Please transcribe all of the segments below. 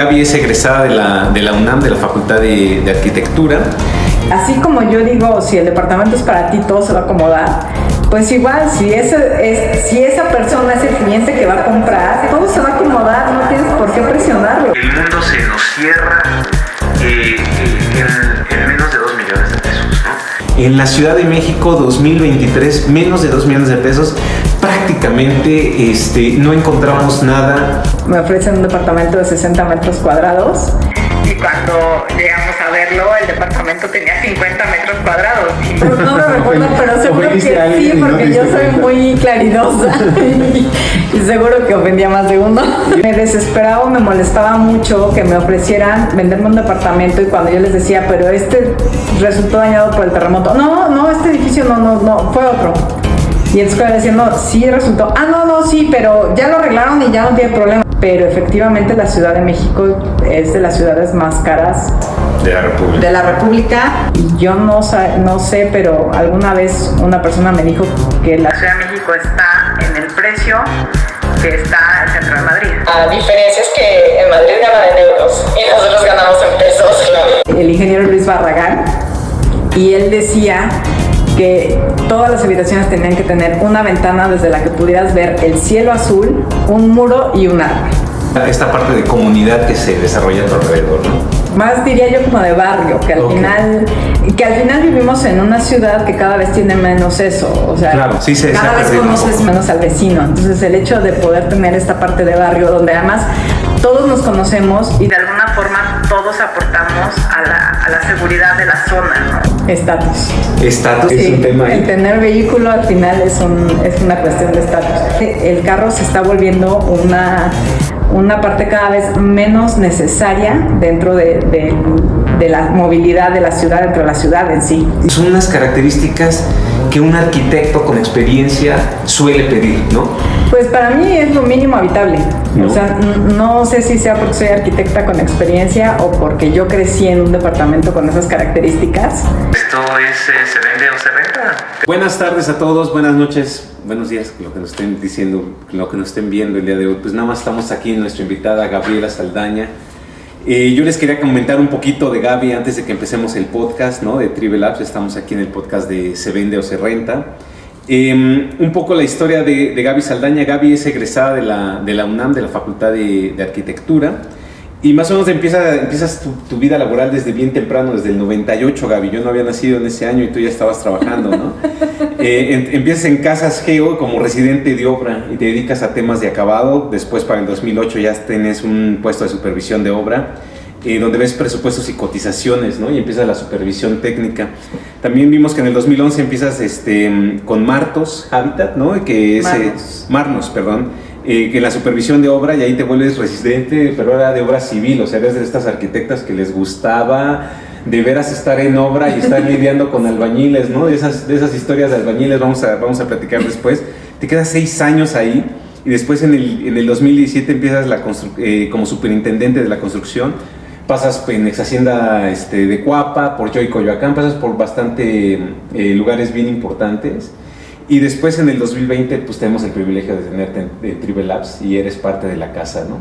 Gaby es egresada de la UNAM, de la Facultad de Arquitectura. Así como yo digo, si el departamento es para ti, todo se va a acomodar, pues igual, si esa persona es el cliente que va a comprar, todo se va a acomodar, no tienes por qué presionarlo. El mundo se nos cierra en menos de 2 millones de pesos, ¿no? En la Ciudad de México 2023, menos de 2 millones de pesos, prácticamente no encontrábamos nada. Me ofrecen un departamento de 60 metros cuadrados. Y cuando llegamos a verlo, el departamento tenía 50 metros cuadrados. No me recuerdo, pero seguro que sí, porque yo soy muy claridosa y seguro que ofendía más de uno. Me desesperaba, me molestaba mucho que me ofrecieran venderme un departamento y cuando yo les decía, pero resultó dañado por el terremoto. No, este edificio no, fue otro. Y entonces diciendo, sí resultó, sí, pero ya lo arreglaron y ya no tiene problema. Pero efectivamente la Ciudad de México es de las ciudades más caras de la República. Y yo no sé, pero alguna vez una persona me dijo que la Ciudad de México está en el precio que está el centro de Madrid. La diferencia es que en Madrid ganan en euros y nosotros ganamos en pesos, claro. El ingeniero Luis Barragán, y él decía que todas las habitaciones tenían que tener una ventana desde la que pudieras ver el cielo azul, un muro y un árbol. Esta parte de comunidad que se desarrolla a tu alrededor, ¿no? Más diría yo como de barrio, que al final vivimos en una ciudad que cada vez tiene menos eso, o sea, claro, sí cada vez conoces menos al vecino, entonces el hecho de poder tener esta parte de barrio donde además todos nos conocemos y de alguna forma todos aportamos a la seguridad de la zona, ¿no? Estatus es un tema ahí. El tener vehículo al final es una cuestión de estatus. El carro se está volviendo una parte cada vez menos necesaria dentro de la movilidad de la ciudad, dentro de la ciudad en sí. Son unas características que un arquitecto con experiencia suele pedir, ¿no? Pues para mí es lo mínimo habitable. ¿No? O sea, no sé si sea porque soy arquitecta con experiencia o porque yo crecí en un departamento con esas características. Esto es ¿Se vende o se renta? Buenas tardes a todos, buenas noches, buenos días, lo que nos estén diciendo, lo que nos estén viendo el día de hoy. Pues nada más estamos aquí en nuestra invitada Gabriela Saldaña. Yo les quería comentar un poquito de Gaby antes de que empecemos el podcast, ¿no? De Tribe Labs. Estamos aquí en el podcast de Se vende o se renta. Un poco la historia de Gaby Saldaña. Gaby es egresada de la UNAM, de la Facultad de Arquitectura. Y más o menos empiezas tu vida laboral desde bien temprano, desde el 98, Gaby. Yo no había nacido en ese año y tú ya estabas trabajando, ¿no? Empiezas en Casas Geo como residente de obra y te dedicas a temas de acabado. Después, para el 2008, ya tienes un puesto de supervisión de obra, donde ves presupuestos y cotizaciones, ¿no? Y empiezas la supervisión técnica. También vimos que en el 2011 empiezas con Martos Habitat, ¿no? Que es Marnos, perdón. Que en la supervisión de obra, y ahí te vuelves residente, pero era de obra civil, o sea, eres de estas arquitectas que les gustaba de veras estar en obra y estar lidiando con albañiles, ¿no? De esas historias de albañiles vamos a platicar después. Te quedas 6 años ahí y después en el 2017 empiezas como superintendente de la construcción. Pasas en Ex Hacienda de Cuapa, por Joy Coyoacán, pasas por bastante lugares bien importantes. Y después en el 2020 pues tenemos el privilegio de tenerte en Tribe Labs y eres parte de la casa, ¿no?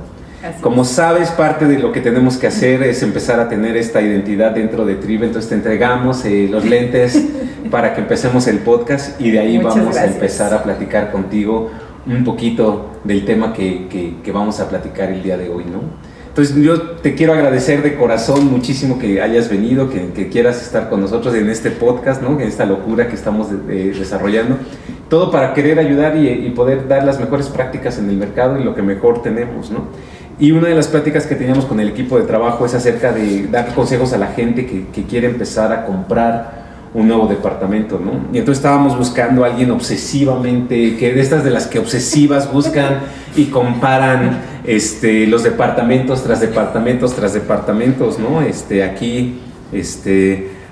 Como sabes, parte de lo que tenemos que hacer es empezar a tener esta identidad dentro de Tribe, entonces te entregamos los lentes para que empecemos el podcast y de ahí vamos a empezar a platicar contigo un poquito del tema que vamos a platicar el día de hoy, ¿no? Entonces yo te quiero agradecer de corazón muchísimo que hayas venido, que quieras estar con nosotros en este podcast, ¿no? En esta locura que estamos desarrollando. Todo para querer ayudar y poder dar las mejores prácticas en el mercado y lo que mejor tenemos, ¿no? Y una de las pláticas que teníamos con el equipo de trabajo es acerca de dar consejos a la gente que quiere empezar a comprar un nuevo departamento, ¿no? Y entonces estábamos buscando a alguien obsesivamente, que de estas de las que obsesivas buscan y comparan los departamentos tras departamentos tras departamentos, ¿no? Aquí,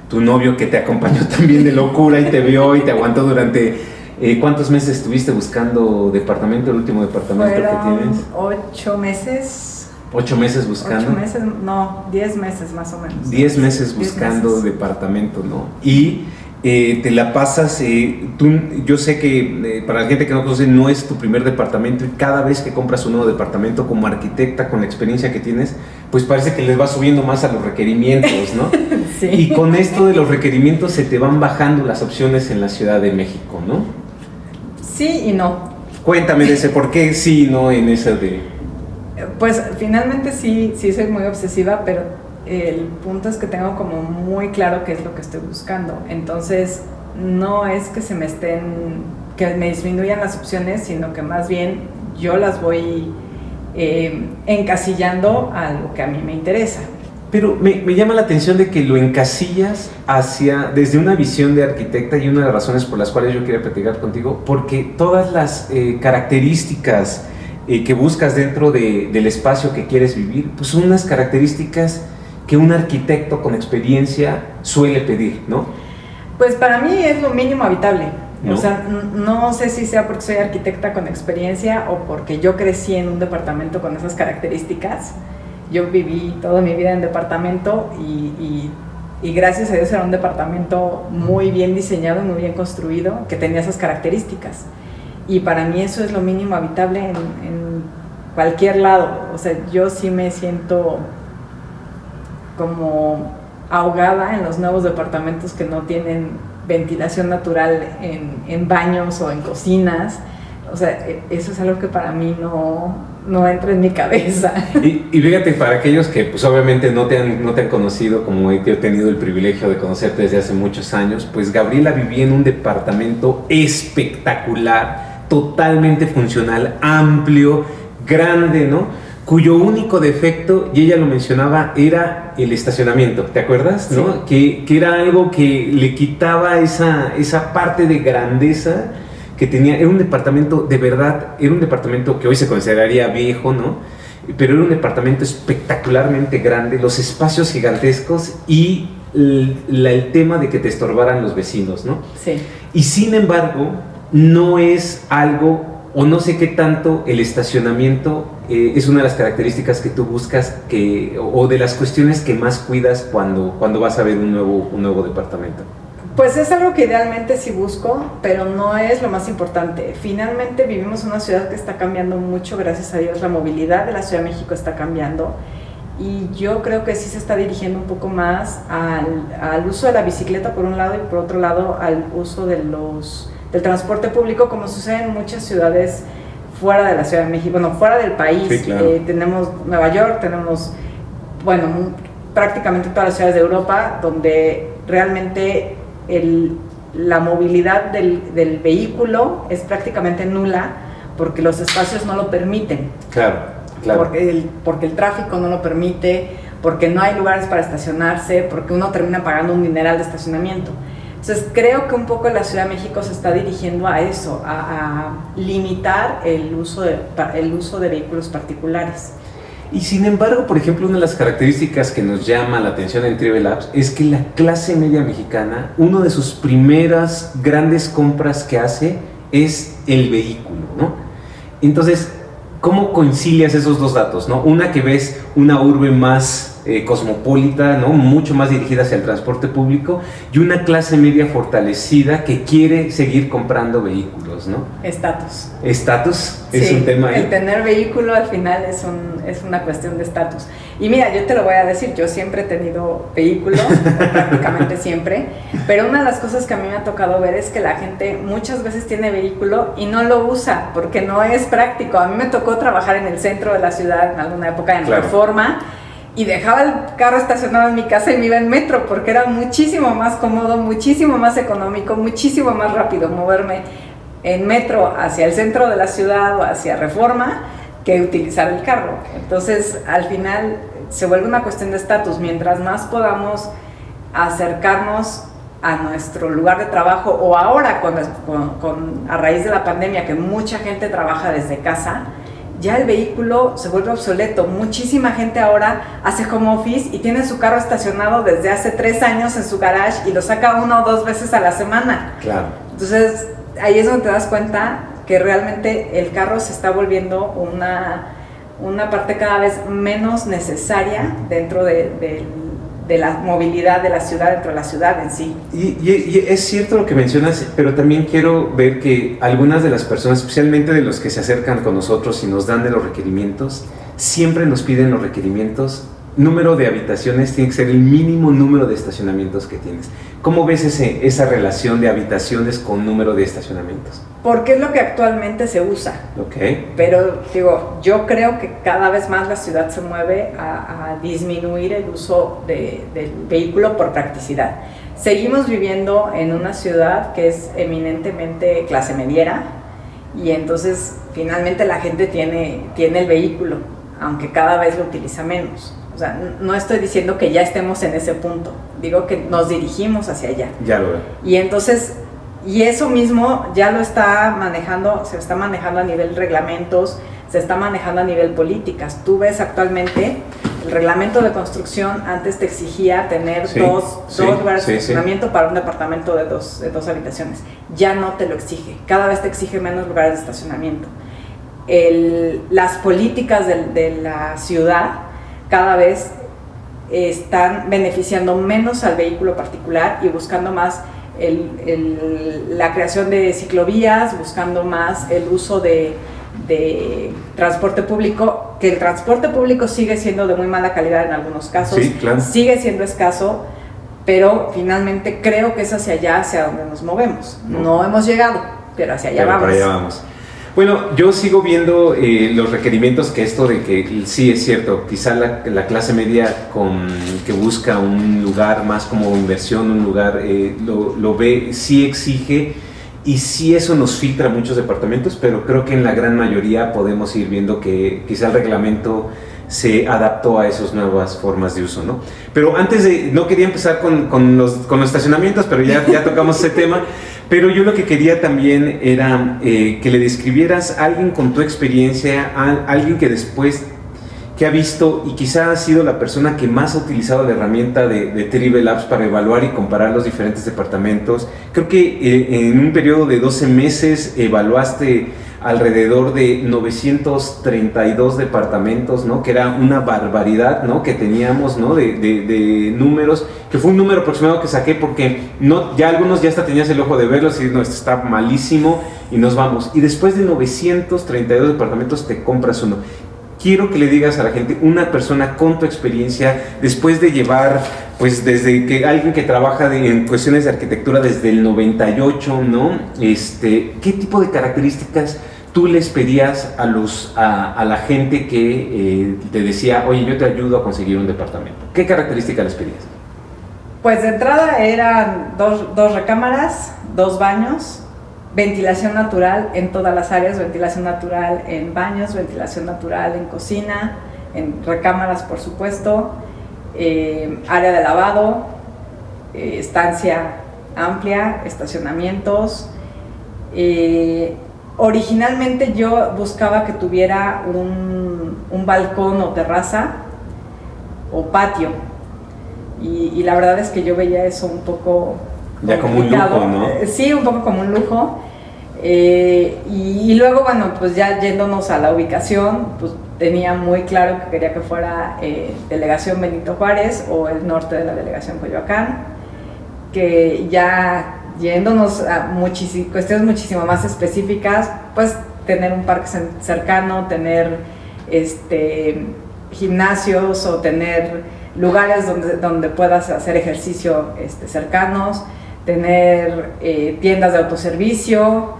tu novio que te acompañó también de locura y te vio y te aguantó durante... ¿Cuántos meses estuviste buscando departamento, el último departamento que tienes? 8 meses. 8 meses buscando. 8 meses, no, 10 meses más o menos. 10 meses buscando departamento, ¿no? Y te la pasas, yo sé que para la gente que no conoce no es tu primer departamento y cada vez que compras un nuevo departamento como arquitecta con la experiencia que tienes, pues parece que les va subiendo más a los requerimientos, ¿no? Sí. Y con esto de los requerimientos se te van bajando las opciones en la Ciudad de México, ¿no? Sí y no. Cuéntame de ese por qué sí y no en ese de... Pues finalmente sí soy muy obsesiva, pero el punto es que tengo como muy claro qué es lo que estoy buscando. Entonces no es que que me disminuyan las opciones, sino que más bien yo las voy encasillando a lo que a mí me interesa. Pero me llama la atención de que lo encasillas desde una visión de arquitecta, y una de las razones por las cuales yo quería platicar contigo, porque todas las características que buscas dentro del espacio que quieres vivir, pues son unas características que un arquitecto con experiencia suele pedir, ¿no? Pues para mí es lo mínimo habitable. ¿No? O sea, no sé si sea porque soy arquitecta con experiencia o porque yo crecí en un departamento con esas características. Yo viví toda mi vida en departamento y gracias a Dios era un departamento muy bien diseñado, muy bien construido, que tenía esas características. Y para mí eso es lo mínimo habitable en cualquier lado. O sea, yo sí me siento como ahogada en los nuevos departamentos que no tienen ventilación natural en baños o en cocinas. O sea, eso es algo que para mí no entra en mi cabeza. Y fíjate, para aquellos que pues obviamente no te han conocido, como he tenido el privilegio de conocerte desde hace muchos años, pues Gabriela vivía en un departamento espectacular, totalmente funcional, amplio, grande, ¿no? Cuyo único defecto, y ella lo mencionaba, era el estacionamiento, ¿te acuerdas? ¿No? Sí. Que era algo que le quitaba esa parte de grandeza que tenía. Era un departamento, de verdad, era un departamento que hoy se consideraría viejo, ¿no? Pero era un departamento espectacularmente grande, los espacios gigantescos y el tema de que te estorbaran los vecinos, ¿no? Sí. Y sin embargo, no es algo, o no sé qué tanto el estacionamiento es una de las características que tú buscas, o de las cuestiones que más cuidas cuando vas a ver un nuevo departamento. Pues es algo que idealmente sí busco, pero no es lo más importante. Finalmente vivimos en una ciudad que está cambiando mucho, gracias a Dios. La movilidad de la Ciudad de México está cambiando y yo creo que sí se está dirigiendo un poco más al uso de la bicicleta por un lado y por otro lado al uso del transporte público, como sucede en muchas ciudades fuera de la Ciudad de México, bueno, fuera del país. Sí, claro. Tenemos Nueva York, tenemos, bueno, prácticamente todas las ciudades de Europa, donde realmente la movilidad del vehículo es prácticamente nula porque los espacios no lo permiten. Claro. Porque el tráfico no lo permite, porque no hay lugares para estacionarse, porque uno termina pagando un dineral de estacionamiento. Entonces creo que un poco la Ciudad de México se está dirigiendo a eso, a limitar el uso de vehículos particulares. Y sin embargo, por ejemplo, una de las características que nos llama la atención en Tribe Labs es que la clase media mexicana, una de sus primeras grandes compras que hace es el vehículo, ¿no? Entonces, ¿cómo concilias esos dos datos, ¿no? Una, que ves una urbe más cosmopolita, ¿no? Mucho más dirigida hacia el transporte público, y una clase media fortalecida que quiere seguir comprando vehículos, ¿no? Estatus. ¿Estatus? Es Sí, un tema ahí. El tener vehículo al final es una cuestión de estatus. Y mira, yo te lo voy a decir, yo siempre he tenido vehículo, prácticamente siempre, pero una de las cosas que a mí me ha tocado ver es que la gente muchas veces tiene vehículo y no lo usa porque no es práctico. A mí me tocó trabajar en el centro de la ciudad en alguna época, en Claro. Reforma, y dejaba el carro estacionado en mi casa y me iba en metro porque era muchísimo más cómodo, muchísimo más económico, muchísimo más rápido moverme en metro hacia el centro de la ciudad o hacia Reforma que utilizar el carro. Entonces, al final se vuelve una cuestión de estatus. Mientras más podamos acercarnos a nuestro lugar de trabajo, o ahora a raíz de la pandemia que mucha gente trabaja desde casa, ya el vehículo se vuelve obsoleto. Muchísima gente ahora hace home office y tiene su carro estacionado desde hace 3 años en su garage y lo saca 1 o 2 veces a la semana. Claro. Entonces, ahí es donde te das cuenta que realmente el carro se está volviendo una parte cada vez menos necesaria dentro de de la movilidad de la ciudad dentro de la ciudad en sí. Y es cierto lo que mencionas, pero también quiero ver que algunas de las personas, especialmente de los que se acercan con nosotros y nos dan de los requerimientos, siempre nos piden los requerimientos. Número de habitaciones tiene que ser el mínimo número de estacionamientos que tienes. ¿Cómo ves esa relación de habitaciones con número de estacionamientos? Porque es lo que actualmente se usa. Okay. Pero digo, yo creo que cada vez más la ciudad se mueve a disminuir el uso del vehículo por practicidad. Seguimos viviendo en una ciudad que es eminentemente clase mediera y entonces finalmente la gente tiene el vehículo, aunque cada vez lo utiliza menos. O sea, no estoy diciendo que ya estemos en ese punto, digo que nos dirigimos hacia allá. Ya lo veo. Y entonces, y eso mismo ya lo está manejando, se está manejando a nivel reglamentos, se está manejando a nivel políticas. Tú ves actualmente el reglamento de construcción, antes te exigía tener dos lugares de estacionamiento para un departamento de dos habitaciones. Ya no te lo exige, cada vez te exige menos lugares de estacionamiento. Las políticas de la ciudad cada vez están beneficiando menos al vehículo particular y buscando más la creación de ciclovías, buscando más el uso de transporte público, que el transporte público sigue siendo de muy mala calidad en algunos casos, sí, claro. Sigue siendo escaso, pero finalmente creo que es hacia allá, hacia donde nos movemos. No hemos llegado, pero hacia allá vamos. Para allá vamos. Bueno, yo sigo viendo los requerimientos, que esto de que sí es cierto, quizá la clase media que busca un lugar más como inversión, un lugar, lo ve, sí exige y sí eso nos filtra muchos departamentos, pero creo que en la gran mayoría podemos ir viendo que quizá el reglamento se adaptó a esas nuevas formas de uso, ¿no? Pero antes no quería empezar con los estacionamientos, pero ya tocamos ese tema. Pero yo lo que quería también era que le describieras a alguien con tu experiencia, a alguien que después, que ha visto y quizá ha sido la persona que más ha utilizado la herramienta de Terrible Labs para evaluar y comparar los diferentes departamentos. Creo que en un periodo de 12 meses evaluaste alrededor de 932 departamentos, ¿no? Que era una barbaridad, ¿no? Que teníamos, ¿no? de números, que fue un número aproximado que saqué porque ya algunos ya hasta tenías el ojo de verlos y no, esto está malísimo y nos vamos. Y después de 932 departamentos te compras uno. Quiero que le digas a la gente, una persona con tu experiencia, después de llevar, pues desde que alguien que trabaja en cuestiones de arquitectura desde el 98, ¿no? ¿Qué tipo de características tú les pedías a la gente que te decía, oye, yo te ayudo a conseguir un departamento? ¿Qué características les pedías? Pues de entrada eran dos recámaras, 2 baños, ventilación natural en todas las áreas, ventilación natural en baños, ventilación natural en cocina, en recámaras por supuesto, área de lavado, estancia amplia, estacionamientos. Originalmente yo buscaba que tuviera un balcón o terraza o patio y la verdad es que yo veía eso un poco ya como un lujo, ¿no? Sí, un poco como un lujo. Y luego, bueno, pues ya yéndonos a la ubicación, pues tenía muy claro que quería que fuera Delegación Benito Juárez o el norte de la Delegación Coyoacán, que ya yéndonos a cuestiones muchísimo más específicas, pues tener un parque cercano, tener gimnasios o tener lugares donde puedas hacer ejercicio cercanos, tener tiendas de autoservicio,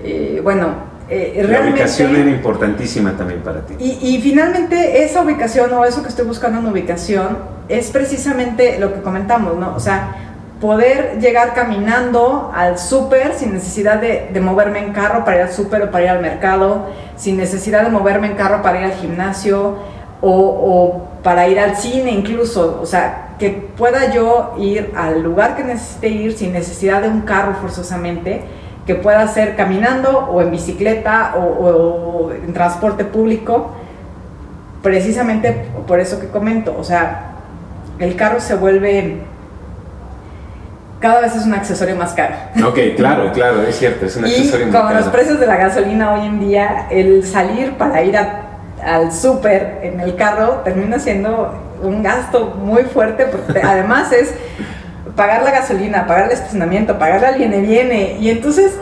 la ubicación era importantísima también para ti. Y finalmente esa ubicación o eso que estoy buscando en ubicación es precisamente lo que comentamos, ¿no? O sea, poder llegar caminando al súper sin necesidad de moverme en carro para ir al súper o para ir al mercado, sin necesidad de moverme en carro para ir al gimnasio o para ir al cine incluso, o sea, que pueda yo ir al lugar que necesite ir sin necesidad de un carro forzosamente, que pueda hacer caminando o en bicicleta o en transporte público, precisamente por eso que comento, o sea, el carro se vuelve, cada vez es un accesorio más caro. Ok, claro, es cierto, es un accesorio más caro. Y con los precios de la gasolina hoy en día, el salir para ir al súper en el carro termina siendo un gasto muy fuerte, porque además es pagar la gasolina, pagar el estacionamiento, pagar al viene, y entonces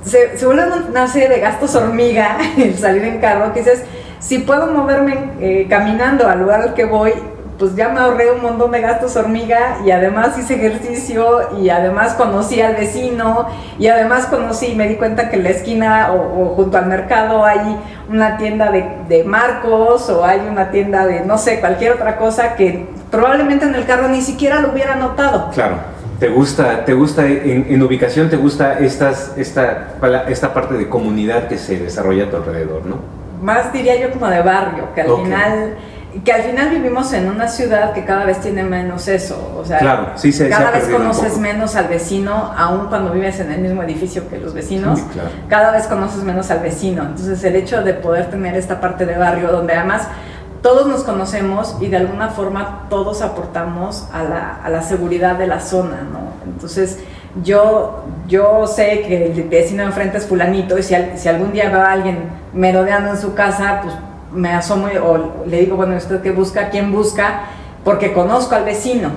se vuelve una serie de gastos hormiga el salir en carro, que dices, si puedo moverme caminando al lugar al que voy, pues ya me ahorré un montón de gastos hormiga, y además hice ejercicio, y además conocí al vecino, y además me di cuenta que en la esquina o junto al mercado hay una tienda de marcos, o hay una tienda de, no sé, cualquier otra cosa que probablemente en el carro ni siquiera lo hubiera notado. Claro. ¿Te gusta en ubicación, te gusta esta parte de comunidad que se desarrolla a tu alrededor, ¿no? Más diría yo como de barrio, que al final vivimos en una ciudad que cada vez tiene menos eso, o sea, claro, sí, cada vez conoces menos al vecino, aun cuando vives en el mismo edificio que los vecinos, sí, claro. Cada vez conoces menos al vecino. Entonces el hecho de poder tener esta parte de barrio donde además todos nos conocemos y de alguna forma todos aportamos a la seguridad de la zona, ¿no? Entonces yo sé que el vecino de enfrente es fulanito, y si algún día veo a alguien merodeando en su casa, pues me asomo o le digo, bueno, ¿usted qué busca? ¿Quién busca? Porque conozco al vecino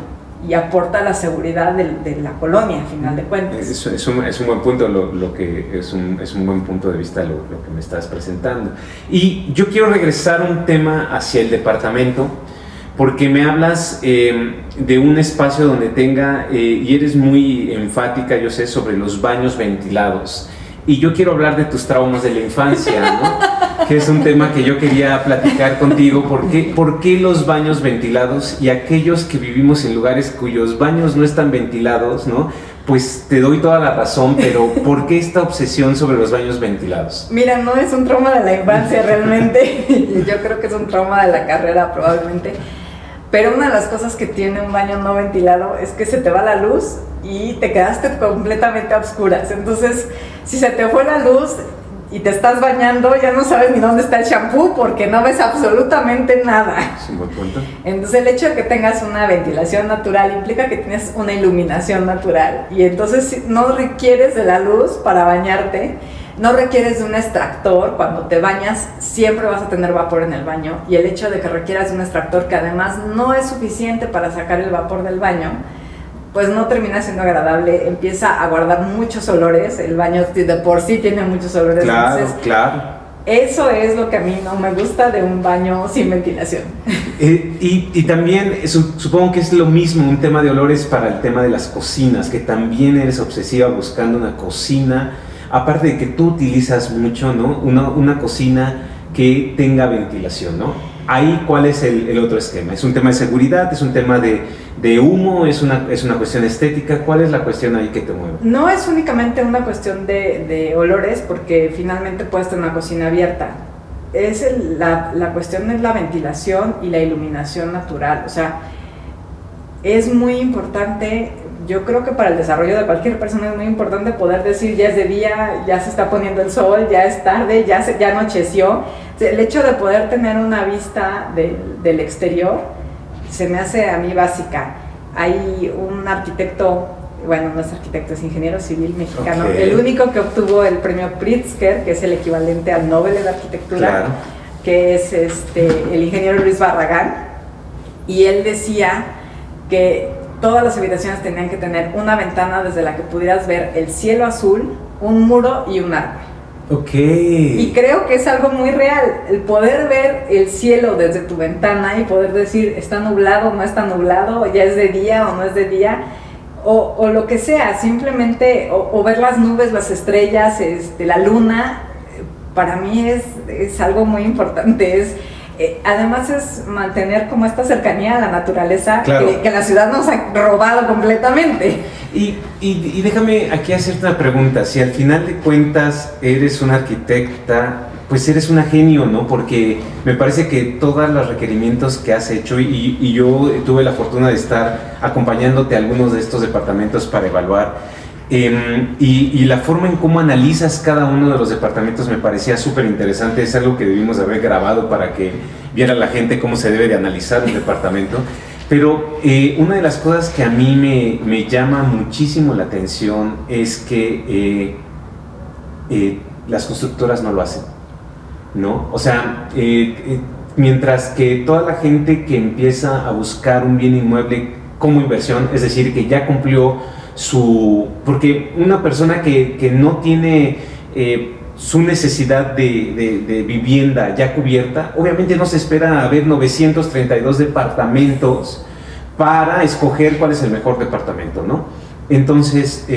y aporta la seguridad de la colonia, al final de cuentas. Es un buen punto, es un buen punto de vista lo que me estás presentando. Y yo quiero regresar un tema hacia el departamento, porque me hablas de un espacio donde y eres muy enfática, yo sé, sobre los baños ventilados. Y yo quiero hablar de tus traumas de la infancia, ¿no? Que es un tema que yo quería platicar contigo. ¿Por qué los baños ventilados, y aquellos que vivimos en lugares cuyos baños no están ventilados, ¿no? Pues te doy toda la razón, pero ¿por qué esta obsesión sobre los baños ventilados? Mira, no es un trauma de la infancia realmente. Yo creo que es un trauma de la carrera probablemente. Pero una de las cosas que tiene un baño no ventilado es que se te va la luz y te quedaste completamente a oscuras. Entonces, si se te fue la luz y te estás bañando, ya no sabes ni dónde está el shampoo porque no ves absolutamente nada. Es un buen punto. Entonces, el hecho de que tengas una ventilación natural implica que tienes una iluminación natural, y entonces no requieres de la luz para bañarte. No requieres de un extractor. Cuando te bañas siempre vas a tener vapor en el baño, y el hecho de que requieras de un extractor que además no es suficiente para sacar el vapor del baño, pues no termina siendo agradable, empieza a guardar muchos olores. El baño de por sí tiene muchos olores. Claro, entonces, claro. Eso es lo que a mí no me gusta de un baño sin ventilación. Y también supongo que es lo mismo, un tema de olores para el tema de las cocinas, que también eres obsesiva buscando una cocina. Aparte de que tú utilizas mucho, ¿no? Una cocina que tenga ventilación, ¿no? Ahí, ¿cuál es el otro esquema? ¿Es un tema de seguridad? ¿Es un tema de humo? ¿Es una cuestión estética? ¿Cuál es la cuestión ahí que te mueve? No es únicamente una cuestión de olores, porque finalmente puedes tener una cocina abierta. La cuestión es la ventilación y la iluminación natural. O sea, es muy importante. Yo creo que para el desarrollo de cualquier persona es muy importante poder decir, ya es de día, ya se está poniendo el sol, ya es tarde, ya anocheció. El hecho de poder tener una vista del exterior se me hace a mí básica. Hay un arquitecto, bueno, no es arquitecto, es ingeniero civil mexicano, okay, el único que obtuvo el premio Pritzker, que es el equivalente al Nobel de la Arquitectura, claro, que es el ingeniero Luis Barragán, y él decía que todas las habitaciones tenían que tener una ventana desde la que pudieras ver el cielo azul, un muro y un árbol. Okay. Y creo que es algo muy real, el poder ver el cielo desde tu ventana y poder decir, está nublado, no está nublado, ya es de día o no es de día, o lo que sea, simplemente, o ver las nubes, las estrellas, la luna, para mí es algo muy importante. Además es mantener como esta cercanía a la naturaleza, claro, que la ciudad nos ha robado completamente. Y déjame aquí hacerte una pregunta. Si al final de cuentas eres una arquitecta, pues eres una genio, ¿no? Porque me parece que todos los requerimientos que has hecho, y yo tuve la fortuna de estar acompañándote a algunos de estos departamentos para evaluar, y la forma en cómo analizas cada uno de los departamentos me parecía súper interesante. Es algo que debimos de haber grabado para que viera la gente cómo se debe de analizar un departamento. Pero una de las cosas que a mí me llama muchísimo la atención es que las constructoras no lo hacen, ¿no? O sea, Mientras que toda la gente que empieza a buscar un bien inmueble como inversión, es decir, que ya cumplió porque una persona que no tiene su necesidad de vivienda ya cubierta, obviamente no se espera a ver 932 departamentos para escoger cuál es el mejor departamento, ¿no? Entonces,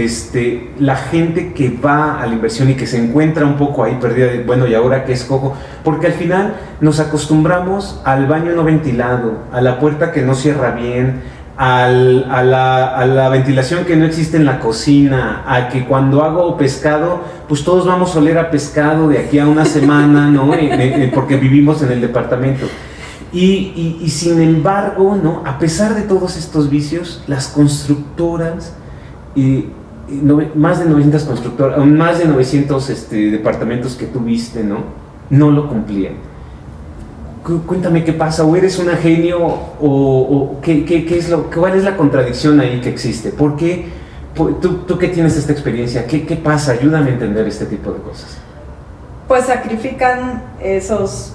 la gente que va a la inversión y que se encuentra un poco ahí perdida, bueno, ¿y ahora qué escojo? Porque al final nos acostumbramos al baño no ventilado, a la puerta que no cierra bien, a la ventilación que no existe en la cocina, a que cuando hago pescado, pues todos vamos a oler a pescado de aquí a una semana, ¿no? Porque vivimos en el departamento. Y sin embargo, ¿no? A pesar de todos estos vicios, las constructoras, más de 900 constructoras, más de 900 departamentos que tuviste, no lo cumplían. Cuéntame qué pasa, o eres una genio, o cuál es la contradicción ahí que existe. ¿Por qué? Tú que tienes esta experiencia, ¿qué pasa? Ayúdame a entender este tipo de cosas. Pues sacrifican esas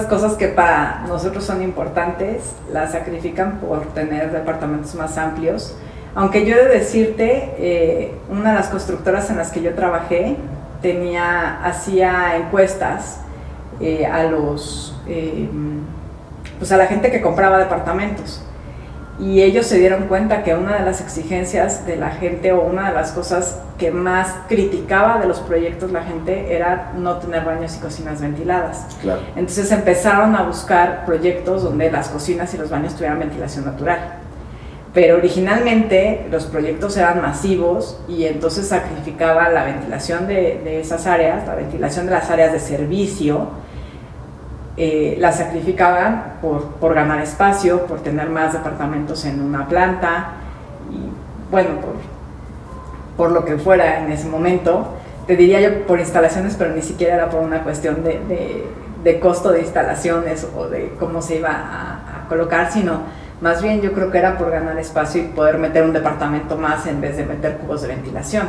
cosas que para nosotros son importantes, las sacrifican por tener departamentos más amplios. Aunque yo he de decirte, una de las constructoras en las que yo trabajé hacía encuestas a la gente que compraba departamentos, y ellos se dieron cuenta que una de las exigencias de la gente, o una de las cosas que más criticaba de los proyectos la gente, era no tener baños y cocinas ventiladas. Claro. Entonces empezaron a buscar proyectos donde las cocinas y los baños tuvieran ventilación natural. Pero originalmente los proyectos eran masivos, y entonces sacrificaba la ventilación de esas áreas, la ventilación de las áreas de servicio, la sacrificaban por ganar espacio, por tener más departamentos en una planta, y bueno, por lo que fuera en ese momento. Te diría yo por instalaciones, pero ni siquiera era por una cuestión de costo de instalaciones o de cómo se iba a colocar, sino más bien yo creo que era por ganar espacio y poder meter un departamento más en vez de meter cubos de ventilación,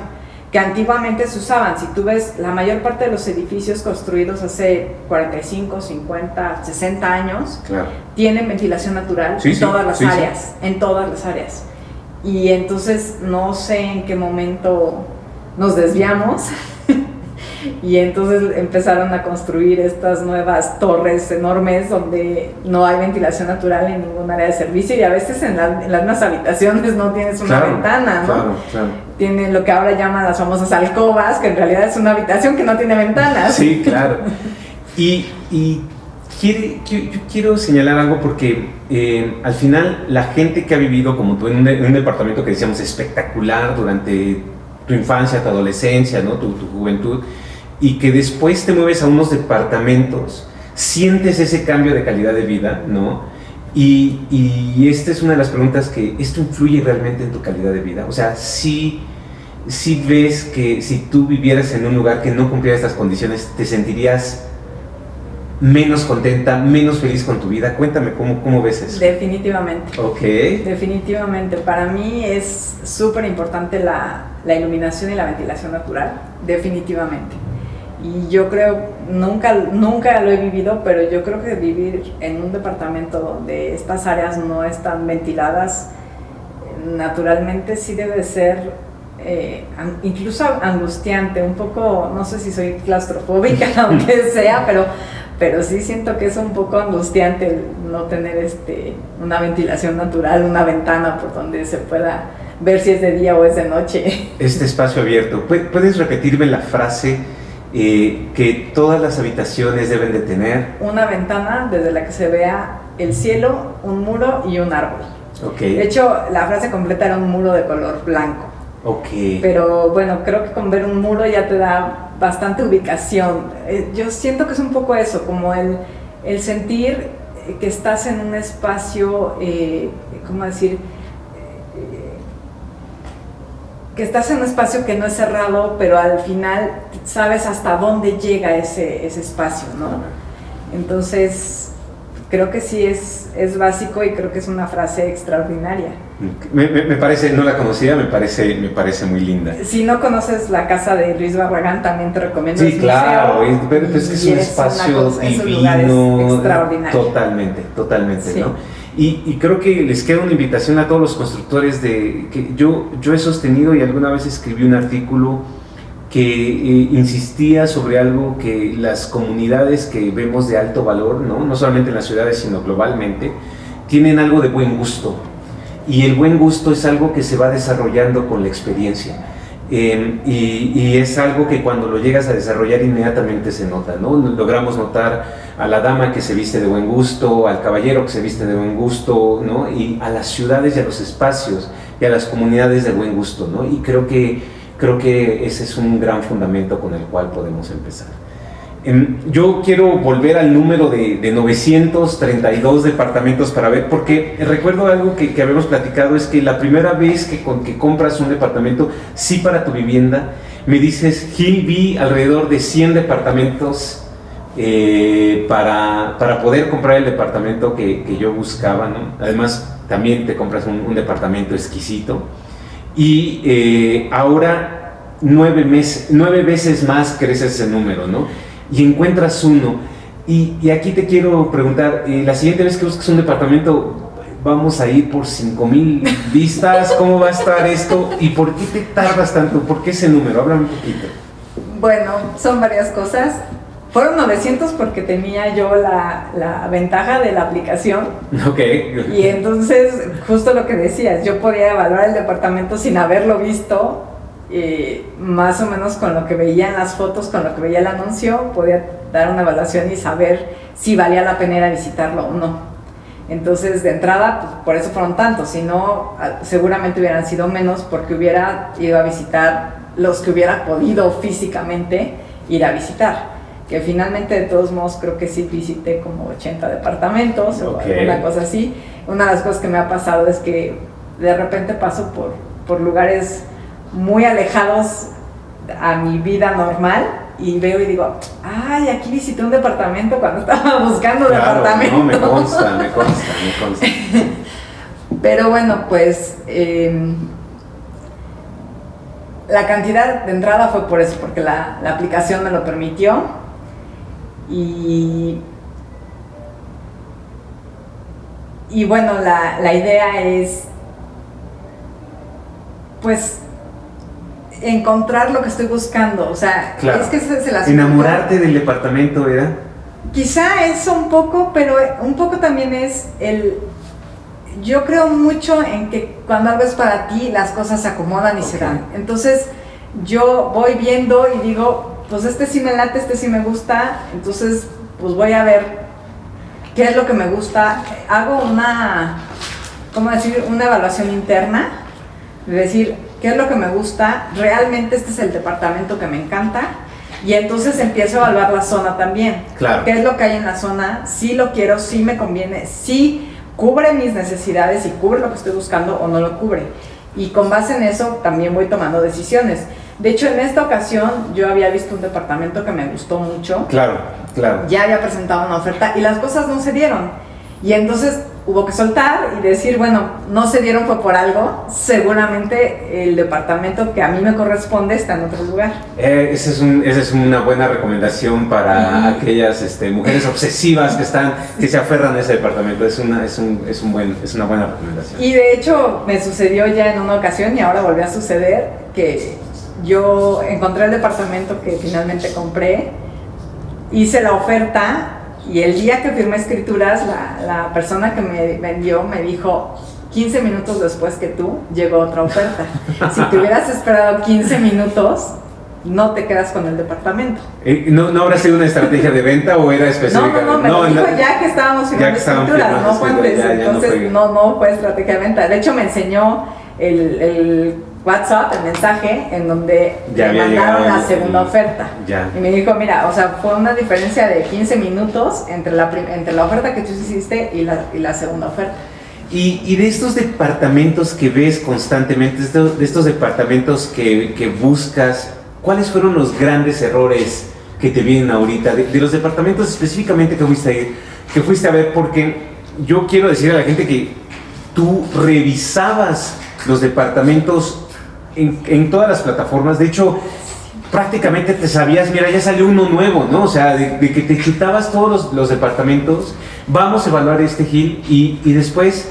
que antiguamente se usaban. Si tú ves, la mayor parte de los edificios construidos hace 45, 50, 60 años, claro, tienen ventilación natural en todas las áreas, en todas las áreas. Y entonces no sé en qué momento nos desviamos y entonces empezaron a construir estas nuevas torres enormes donde no hay ventilación natural en ningún área de servicio, y a veces en las mismas habitaciones no tienes una ventana, ¿no? Claro. Tienen lo que ahora llaman las famosas alcobas, que en realidad es una habitación que no tiene ventanas. Sí, claro. Y quiero señalar algo, porque al final la gente que ha vivido como tú en un departamento que decíamos espectacular durante tu infancia, tu adolescencia, ¿no? tu juventud, y que después te mueves a unos departamentos, sientes ese cambio de calidad de vida, ¿no? Y esta es una de las preguntas, que ¿esto influye realmente en tu calidad de vida? O sea, si ves que si tú vivieras en un lugar que no cumpliera estas condiciones, ¿te sentirías menos contenta, menos feliz con tu vida? Cuéntame, ¿cómo ves eso? Definitivamente. Ok. Definitivamente. Para mí es súper importante la iluminación y la ventilación natural, definitivamente. Y yo creo, nunca lo he vivido, pero yo creo que vivir en un departamento donde estas áreas no están ventiladas naturalmente sí debe ser incluso angustiante, un poco, no sé si soy claustrofóbica, aunque sea, pero sí siento que es un poco angustiante no tener una ventilación natural, una ventana por donde se pueda ver si es de día o es de noche. Este espacio abierto. ¿Puedes repetirme la frase que todas las habitaciones deben de tener? Una ventana desde la que se vea el cielo, un muro y un árbol. Okay. De hecho, la frase completa era un muro de color blanco. Okay. Pero bueno, creo que con ver un muro ya te da bastante ubicación. Yo siento que es un poco eso, como el sentir que estás en un espacio, ¿cómo decir? Que estás en un espacio que no es cerrado, pero al final sabes hasta dónde llega ese espacio, ¿no? Entonces, creo que sí es básico y creo que es una frase extraordinaria. Me parece, no la conocía, me parece muy linda. Si no conoces la casa de Luis Barragán, también te recomiendo. Sí, claro, pero es que es un espacio divino, totalmente, sí. ¿No? Y creo que les queda una invitación a todos los constructores que yo he sostenido, y alguna vez escribí un artículo que insistía sobre algo que las comunidades que vemos de alto valor, no solamente en las ciudades sino globalmente, tienen algo de buen gusto, y el buen gusto es algo que se va desarrollando con la experiencia. Y es algo que cuando lo llegas a desarrollar inmediatamente se nota, ¿no? Logramos notar a la dama que se viste de buen gusto, al caballero que se viste de buen gusto, ¿no? Y a las ciudades y a los espacios y a las comunidades de buen gusto, ¿no? Y creo que ese es un gran fundamento con el cual podemos empezar. Yo quiero volver al número de 932 departamentos para ver, porque recuerdo algo que habíamos platicado, es que la primera vez que compras un departamento, sí, para tu vivienda, me dices, Gil, vi alrededor de 100 departamentos para poder comprar el departamento que yo buscaba, ¿no? Además, también te compras un departamento exquisito, y ahora 9 veces más crece ese número, ¿no? Y encuentras uno. Y aquí te quiero preguntar, la siguiente vez que busques un departamento, ¿vamos a ir por 5,000 vistas? ¿Cómo va a estar esto? ¿Y por qué te tardas tanto? ¿Por qué ese número? Háblame un poquito. Bueno, son varias cosas. Fueron 900 porque tenía yo la ventaja de la aplicación. Ok. Y entonces, justo lo que decías, yo podía evaluar el departamento sin haberlo visto. Más o menos con lo que veía en las fotos, con lo que veía el anuncio, podía dar una evaluación y saber si valía la pena ir a visitarlo o no. Entonces, de entrada, pues, por eso fueron tantos, si no, seguramente hubieran sido menos, porque hubiera ido a visitar los que hubiera podido físicamente ir a visitar, que finalmente, de todos modos, creo que sí visité como 80 departamentos o alguna cosa así. Una de las cosas que me ha pasado es que de repente paso por lugares muy alejados a mi vida normal y veo y digo, ay, aquí visité un departamento cuando estaba buscando departamento. No, me consta. Pero bueno, pues la cantidad de entrada fue por eso, porque la aplicación me lo permitió. Y bueno, la idea es, pues, encontrar lo que estoy buscando, o sea, claro. Es que se las enamorarte del departamento, ¿verdad? Quizá eso un poco, pero un poco también es yo creo mucho en que cuando algo es para ti, las cosas se acomodan y se dan. Entonces, yo voy viendo y digo, pues este sí me late, este sí me gusta, entonces, pues voy a ver qué es lo que me gusta. Hago una evaluación interna, de decir, ¿qué es lo que me gusta? Realmente este es el departamento que me encanta, y entonces empiezo a evaluar la zona también. Claro. ¿Qué es lo que hay en la zona? Si lo quiero, si me conviene, si cubre mis necesidades, si cubre lo que estoy buscando o no lo cubre. Y con base en eso también voy tomando decisiones. De hecho, en esta ocasión yo había visto un departamento que me gustó mucho. Claro. Ya había presentado una oferta y las cosas no se dieron. Y entonces hubo que soltar y decir, bueno, no se dieron, fue por algo. Seguramente el departamento que a mí me corresponde está en otro lugar. Esa es una buena recomendación para aquellas mujeres obsesivas que se aferran a ese departamento. Es una buena recomendación. Y de hecho me sucedió ya en una ocasión, y ahora volvió a suceder, que yo encontré el departamento que finalmente compré, hice la oferta. Y el día que firmé escrituras, la persona que me vendió me dijo, 15 minutos después que tú, llegó otra oferta. Si te hubieras esperado 15 minutos, no te quedas con el departamento. ¿No habrá sido una estrategia de venta o era específica? No, me lo dijo ya que estábamos firmando escrituras, no fue antes. Entonces no fue estrategia de venta. De hecho, me enseñó el WhatsApp, el mensaje, en donde me mandaron la segunda oferta. Y me dijo, mira, o sea, fue una diferencia de 15 minutos entre la oferta que tú hiciste y la segunda oferta. Y de estos departamentos que ves constantemente, de estos departamentos que buscas, ¿cuáles fueron los grandes errores que te vienen ahorita? De los departamentos específicamente que fuiste a ir, que fuiste a ver, porque yo quiero decir a la gente que tú revisabas los departamentos en todas las plataformas. De hecho, prácticamente te sabías, mira, ya salió uno nuevo, ¿no? O sea, de que te chutabas todos los departamentos, vamos a evaluar este Gil, y después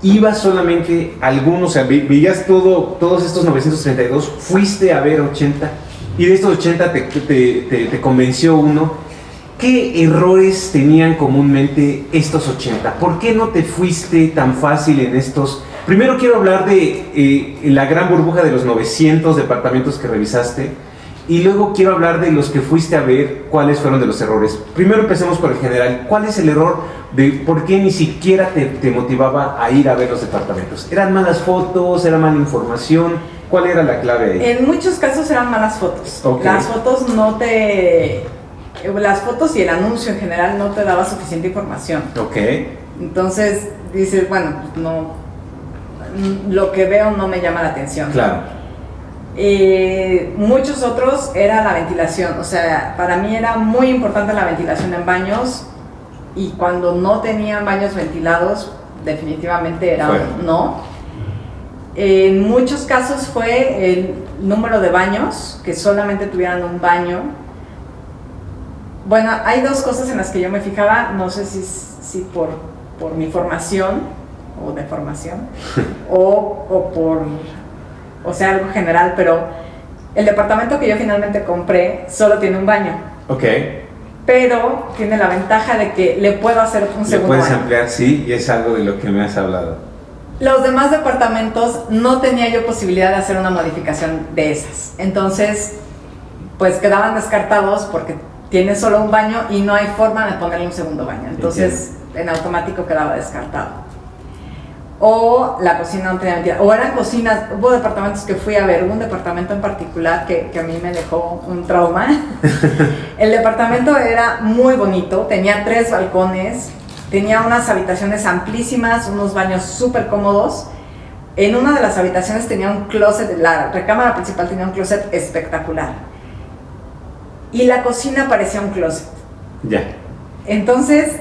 ibas solamente a algunos, o sea, veías todos estos 932, fuiste a ver 80, y de estos 80 te convenció uno. ¿Qué errores tenían comúnmente estos 80? ¿Por qué no te fuiste tan fácil en estos? Primero quiero hablar de la gran burbuja de los 900 departamentos que revisaste, y luego quiero hablar de los que fuiste a ver, cuáles fueron de los errores. Primero empecemos por el general. ¿Cuál es el error de por qué ni siquiera te motivaba a ir a ver los departamentos? ¿Eran malas fotos? ¿Era mala información? ¿Cuál era la clave ahí? En muchos casos eran malas fotos. Okay. Las fotos y el anuncio en general no te daba suficiente información. Ok. Entonces dices, bueno, no, lo que veo no me llama la atención. Claro. Muchos otros era la ventilación. O sea, para mí era muy importante la ventilación en baños, y cuando no tenían baños ventilados, definitivamente era un no. En muchos casos fue el número de baños, que solamente tuvieran un baño. Bueno, hay dos cosas en las que yo me fijaba, no sé si por mi formación o de formación o por, o sea, algo general, pero el departamento que yo finalmente compré solo tiene un baño. Ok. Pero tiene la ventaja de que le puedo hacer un segundo baño. Le puedes ampliar, sí, y es algo de lo que me has hablado. Los demás departamentos no tenía yo posibilidad de hacer una modificación de esas. Entonces, pues quedaban descartados porque tiene solo un baño y no hay forma de ponerle un segundo baño. Entonces, en automático quedaba descartado. O la cocina no tenía ventilación. O eran cocinas. Hubo departamentos que fui a ver. Hubo un departamento en particular que a mí me dejó un trauma. El departamento era muy bonito. Tenía 3 balcones. Tenía unas habitaciones amplísimas, unos baños súper cómodos. En una de las habitaciones tenía un closet, la recámara principal tenía un closet espectacular. Y la cocina parecía un closet. Ya. Entonces,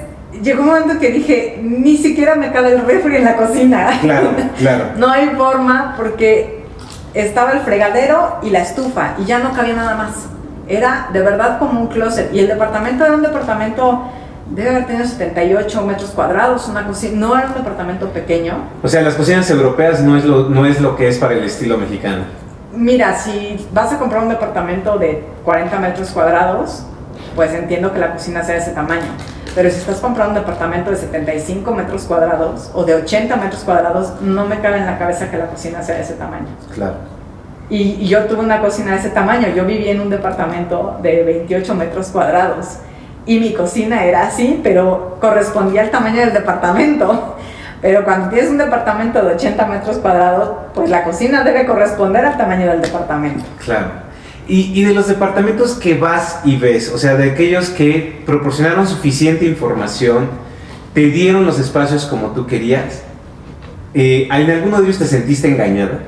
llegó un momento que dije, ni siquiera me cabe el refri en la cocina. Claro, claro. No hay forma, porque estaba el fregadero y la estufa, y ya no cabía nada más. Era de verdad como un closet. Y el departamento era un departamento... debe haber tenido 78 metros cuadrados, una cocina, no era un departamento pequeño. O sea, las cocinas europeas no es lo que es para el estilo mexicano. Mira, si vas a comprar un departamento de 40 metros cuadrados, pues entiendo que la cocina sea de ese tamaño. Pero si estás comprando un departamento de 75 metros cuadrados o de 80 metros cuadrados, no me cabe en la cabeza que la cocina sea de ese tamaño. Claro. Y yo tuve una cocina de ese tamaño. Yo viví en un departamento de 28 metros cuadrados. Y mi cocina era así, pero correspondía al tamaño del departamento. Pero cuando tienes un departamento de 80 metros cuadrados, pues la cocina debe corresponder al tamaño del departamento. Claro. Y de los departamentos que vas y ves, o sea, de aquellos que proporcionaron suficiente información, te dieron los espacios como tú querías, ¿en alguno de ellos te sentiste engañada?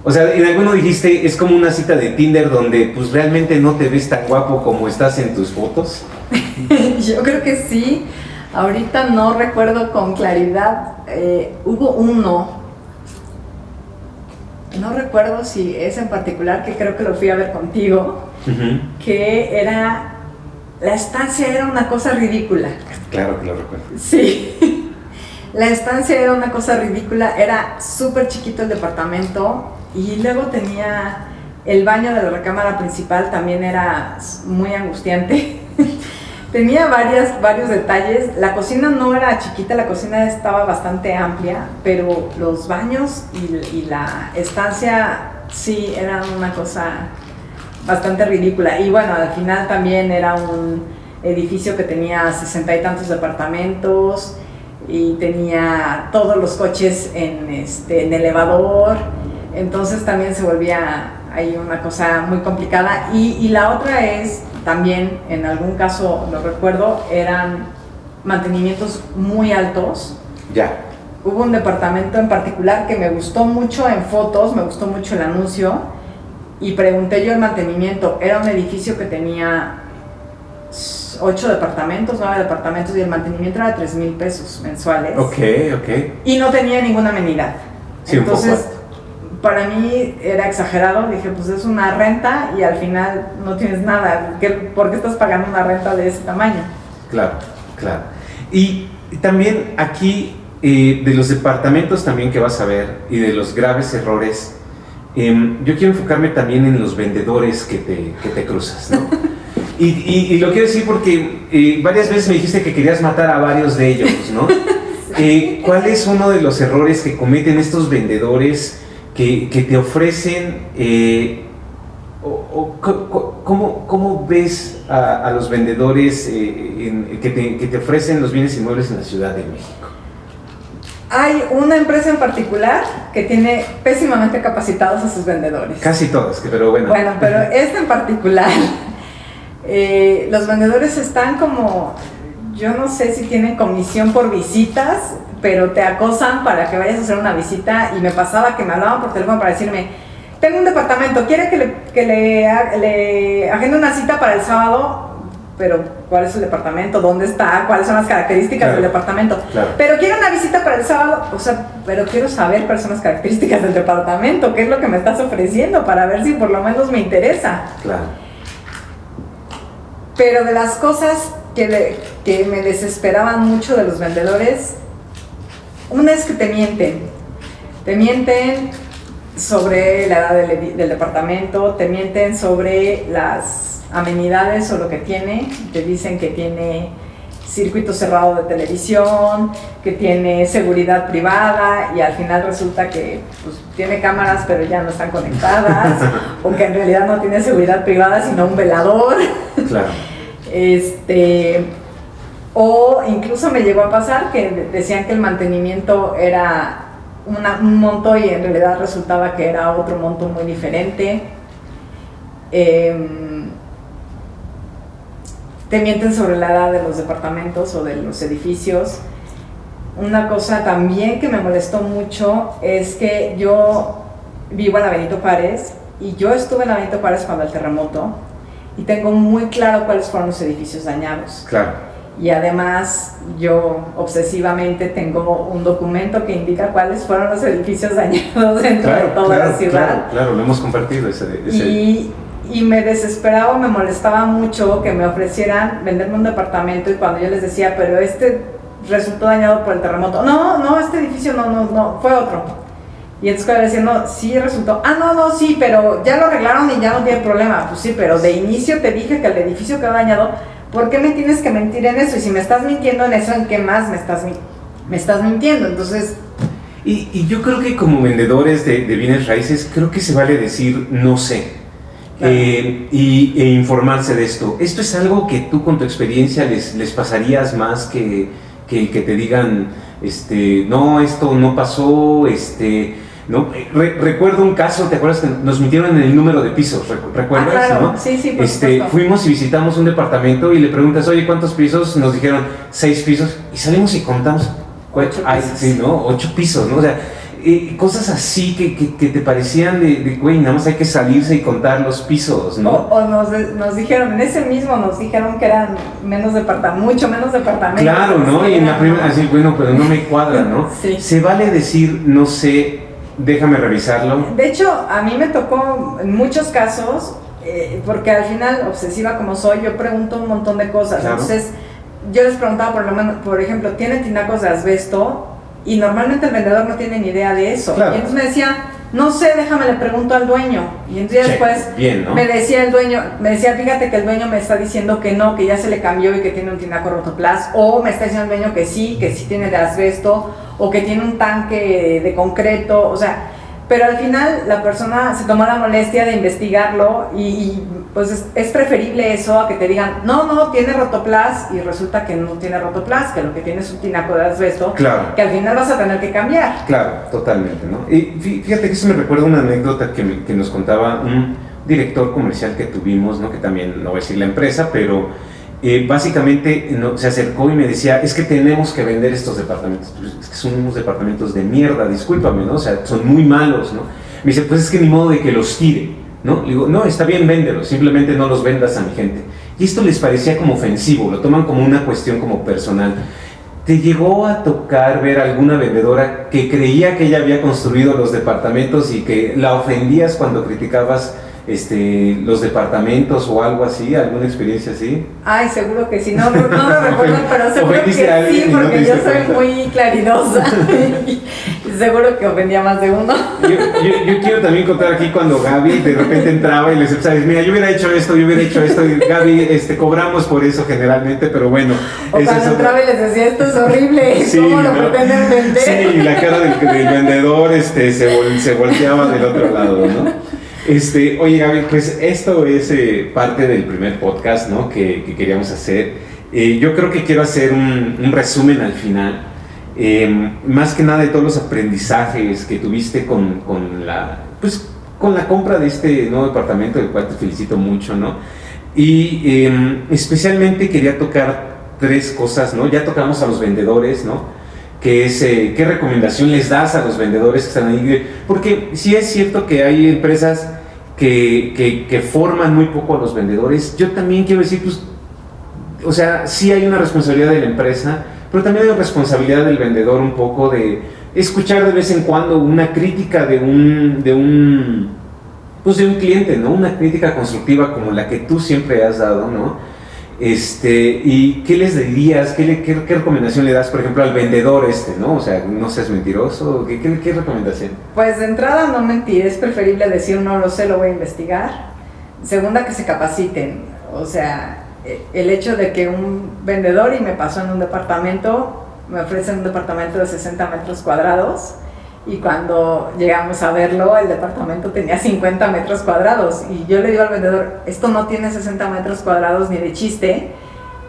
O sea, en alguno dijiste, es como una cita de Tinder donde pues realmente no te ves tan guapo como estás en tus fotos. Yo creo que sí. Ahorita no recuerdo con claridad. Hubo uno. No recuerdo si es en particular, que creo que lo fui a ver contigo. Que era... La estancia era una cosa ridícula. Claro que lo recuerdo. Sí. La estancia era una cosa ridícula. Era súper chiquito el departamento. Y luego tenía el baño de la recámara principal, también era muy angustiante. Tenía varios detalles. La cocina no era chiquita, la cocina estaba bastante amplia, pero los baños y la estancia sí eran una cosa bastante ridícula. Y bueno, al final también era un edificio que tenía 60 y tantos departamentos y tenía todos los coches en elevador. Entonces también se volvía ahí una cosa muy complicada. Y la otra es, también en algún caso lo recuerdo, eran mantenimientos muy altos. Ya. Hubo un departamento en particular que me gustó mucho en fotos, me gustó mucho el anuncio, y pregunté yo el mantenimiento. Era un edificio que tenía 8 departamentos, 9 departamentos, y el mantenimiento era de 3,000 pesos mensuales. Ok. Y no tenía ninguna amenidad. Sí, entonces, para mí era exagerado. Dije, pues es una renta y al final no tienes nada. ¿Por qué estás pagando una renta de ese tamaño? Claro. Y también aquí, de los departamentos también que vas a ver y de los graves errores, yo quiero enfocarme también en los vendedores que te cruzas, ¿no? y lo quiero decir porque varias veces me dijiste que querías matar a varios de ellos, ¿no? ¿Cuál es uno de los errores que cometen estos vendedores que te ofrecen? ¿Cómo ves a los vendedores que te ofrecen los bienes inmuebles en la Ciudad de México? Hay una empresa en particular que tiene pésimamente capacitados a sus vendedores. Casi todas, pero bueno. Bueno, pero esta en particular, los vendedores están como, yo no sé si tienen comisión por visitas, pero te acosan para que vayas a hacer una visita. Y me pasaba que me hablaban por teléfono para decirme, tengo un departamento, ¿quiere que le agende una cita para el sábado? Pero ¿cuál es el departamento? ¿Dónde está? ¿Cuáles son las características del departamento? Claro. Pero quiero una visita para el sábado. O sea, pero quiero saber cuáles son las características del departamento, qué es lo que me estás ofreciendo, para ver si por lo menos me interesa. Claro. Pero de las cosas que me desesperaban mucho de los vendedores, una es que te mienten sobre la edad del departamento, te mienten sobre las amenidades o lo que tiene. Te dicen que tiene circuito cerrado de televisión, que tiene seguridad privada, y al final resulta que pues, tiene cámaras pero ya no están conectadas, o que en realidad no tiene seguridad privada sino un velador. Claro. O incluso me llegó a pasar que decían que el mantenimiento era un monto y en realidad resultaba que era otro monto muy diferente. Te mienten sobre la edad de los departamentos o de los edificios. Una cosa también que me molestó mucho es que yo vivo en la Benito Juárez, y yo estuve en la Benito Juárez cuando el terremoto, y tengo muy claro cuáles fueron los edificios dañados. Claro. Y además yo obsesivamente tengo un documento que indica cuáles fueron los edificios dañados dentro de toda la ciudad. Claro, lo hemos compartido ese. Y me desesperaba, me molestaba mucho que me ofrecieran venderme un departamento, y cuando yo les decía, pero este resultó dañado por el terremoto. No, este edificio no, fue otro. Y entonces cuando decían, no, sí resultó. Sí, pero ya lo arreglaron y ya no tiene problema. Pues sí, pero de inicio te dije que el edificio quedó dañado. ¿Por qué me tienes que mentir en eso? Y si me estás mintiendo en eso, ¿en qué más me estás mintiendo? Entonces... Y yo creo que como vendedores de bienes raíces, creo que se vale decir no sé. Claro. E informarse de esto. ¿Esto es algo que tú con tu experiencia les pasarías más que te digan, no, esto no pasó, ¿no? Recuerdo un caso, ¿te acuerdas que nos mintieron en el número de pisos? ¿Recuerdas? Claro. ¿No? Sí, por supuesto. Fuimos y visitamos un departamento y le preguntas, oye, ¿cuántos pisos? Nos dijeron 6 pisos, y salimos y contamos 8 pisos. Sí, ¿no? 8 pisos, ¿no? O sea, cosas así que te parecían de güey, nada más hay que salirse y contar los pisos, ¿no? O nos dijeron, en ese mismo nos dijeron que eran mucho menos departamentos. Claro, ¿no? Y en la primera, así, bueno, pero no me cuadra, ¿no? Sí. Se vale decir, no sé, déjame revisarlo. De hecho, a mí me tocó en muchos casos, porque al final, obsesiva como soy, yo pregunto un montón de cosas. Claro. Entonces, yo les preguntaba, por ejemplo, ¿tienen tinacos de asbesto? Y normalmente el vendedor no tiene ni idea de eso. Claro. Y entonces me decía, no sé, déjame le pregunto al dueño. Y entonces después bien, ¿no? me decía, fíjate que el dueño me está diciendo que no, que ya se le cambió y que tiene un tinaco Rotoplas. O me está diciendo el dueño que sí tiene de asbesto, o que tiene un tanque de concreto, o sea... Pero al final la persona se tomó la molestia de investigarlo, y pues es preferible eso a que te digan, no, tiene Rotoplas, y resulta que no tiene Rotoplas, que lo que tiene es un tinaco de asbesto, claro, que al final vas a tener que cambiar. Claro, totalmente, ¿no? Y fíjate que eso me recuerda una anécdota que nos contaba un director comercial que tuvimos, ¿no? Que también no voy a decir la empresa, pero... básicamente se acercó y me decía, es que tenemos que vender estos departamentos. Es que son unos departamentos de mierda, discúlpame, ¿no? O sea, son muy malos, ¿no? Me dice, pues es que ni modo de que los tire, ¿no? Le digo, no, está bien, véndelos, simplemente no los vendas a mi gente. y esto les parecía como ofensivo, lo toman como una cuestión como personal. ¿Te llegó a tocar ver alguna vendedora que creía que ella había construido los departamentos y que la ofendías cuando criticabas los departamentos o algo así? ¿Alguna experiencia así? Ay, seguro que sí, no lo recuerdo, pero seguro que sí, porque yo soy muy claridosa y seguro que ofendía más de uno. Yo quiero también contar aquí cuando Gaby de repente entraba y les decía, ¿sabes? Mira, yo hubiera hecho esto, y Gaby, cobramos por eso generalmente, pero bueno. O cuando entraba y les decía, esto es horrible, sí, ¿cómo lo pretenden vender? Sí, la cara del vendedor se volteaba del otro lado, ¿no? Oye Gaby, pues esto es parte del primer podcast, ¿no? que queríamos hacer. Yo creo que quiero hacer un resumen al final, más que nada de todos los aprendizajes que tuviste con la compra de este nuevo departamento, del cual te felicito mucho, ¿no? Y especialmente quería tocar 3 cosas, ¿no? Ya tocamos a los vendedores, ¿no? Que es, ¿qué recomendación les das a los vendedores que están ahí? Porque sí es cierto que hay empresas que forman muy poco a los vendedores. Yo también quiero decir, pues, o sea, sí hay una responsabilidad de la empresa, pero también hay una responsabilidad del vendedor un poco de escuchar de vez en cuando una crítica de un cliente, ¿no? Una crítica constructiva como la que tú siempre has dado, ¿no? ¿Y qué les dirías? ¿Qué recomendación le das, por ejemplo, al vendedor ¿no? O sea, no seas mentiroso. ¿Qué recomendación? Pues de entrada no mentir, es preferible decir no lo sé, lo voy a investigar. Segunda, que se capaciten. O sea, el hecho de que un vendedor, y me pasó en un departamento, me ofrecen un departamento de 60 metros cuadrados, y cuando llegamos a verlo, el departamento tenía 50 metros cuadrados. Y yo le digo al vendedor, esto no tiene 60 metros cuadrados ni de chiste.